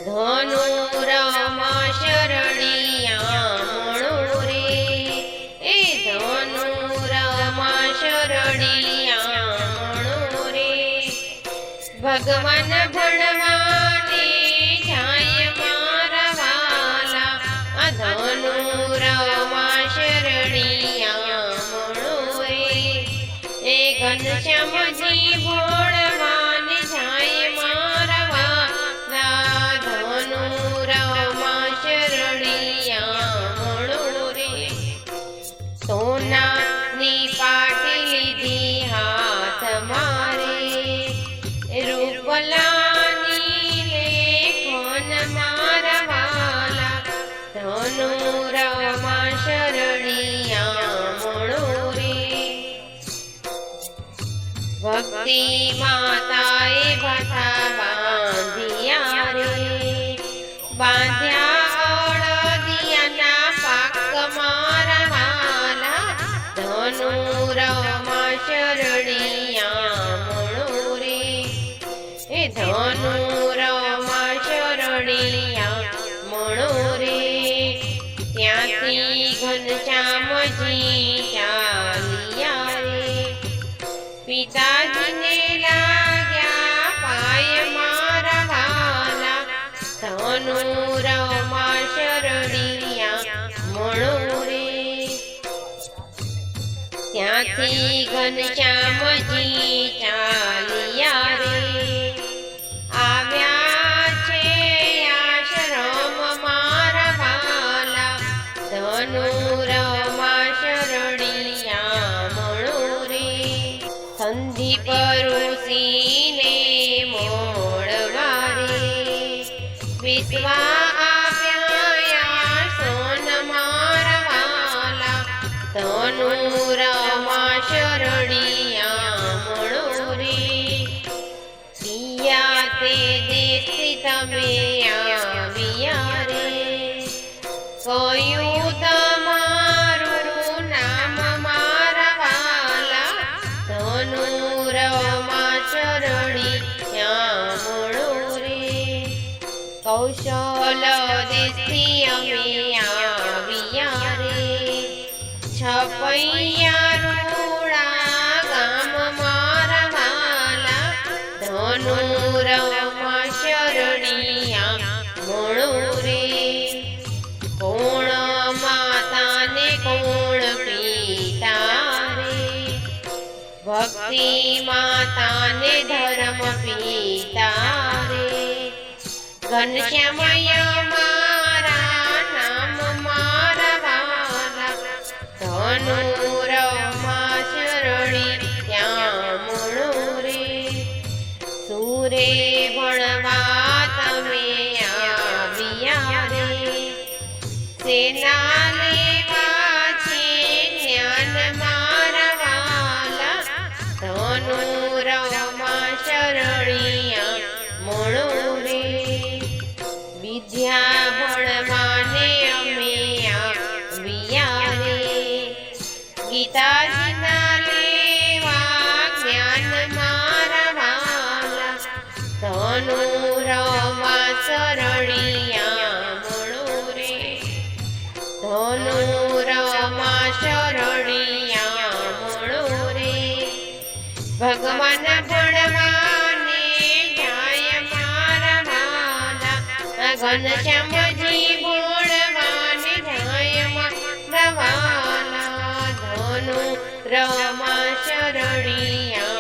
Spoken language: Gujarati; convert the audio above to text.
ધનુરમાં શરણિયા મણો રે, એ ધનુરમાં શરણિયા મણો રે, ભગવાન ભણવાને જાય મારા વાલા, આ ધનુરમાં શરણિયા મણો રે, એ ઘનશ્યામજી ભણવાને જાય મારા વાલા, ધનુરમાં શરણિયા મણો રે, સોનાની પાટી લીધી હાથ મારે, રૂપલાની લેખન મારા વાલા, ધનુરમાં શરણિયા મણો રે, ભક્તિ માતાએ ભાથા બાંધ્યા રે, બાંધ્યા અળદિયાના પાક મારા વાલા, ધનુરમાં શરણિયા મણો રે, એ ધનુરમાં શરણિયા મણો રે, ત્યાંથી ઘનશ્યામજી ચાલ્યા રે, પિતાજીને લાગ્યા પાય મારા વાલા, ધનુરમાં શરણિયા મણો રે, ત્યાંથી ઘનશ્યામજી ચાલ્યા રે, આવ્યા છે આશ્રમ મારા વાલા, ધનુરમાં શરણિયા મણો રે, સંધિ પરુષીને મોડવા રે, વિશ્વા આવ્યા સોન મારા વાલા, ધનુરમાં શરણિયા મણો રે, પિયા તે દેશથી તમે આવ્યા રે, કયું તમારું નામ મારા વાલા, ધનુરમાં શરણિયા મણો રે, કૌશલ દેશથી અમે આવ્યા રે, છપૈયા રૂડા ગામ મારા વાલા, ધનુરમાં શરણિયા મણો રે, કોણ માતાને કોણ પિતા રે, ભક્તિ માતાને ધર્મ પિતા રે, ઘનશ્યામયા મારા નામ મારા વાલા, ધનુરમાં શરણિયા મણો રે, સુરે ભણવા તમે આવ્યા રે, સેના લેવા છે જ્ઞાન મારા વાલા, ધનુરમાં શરણિયા મણો રે, વિદ્યા ભણવાને અમે આવ્યા રે, ગીતાજીના લેવા જ્ઞાન મારા વાલા, ધનુરમાં શરણિયા મણો રે, ધનુરમાં શરણિયા મણો રે, ભગવાન ભણવાને જાય મારા વાલા, ઘનશ્યામજી ભણવાને જાય મારા વાલા, ધનુરમાં શરણિયા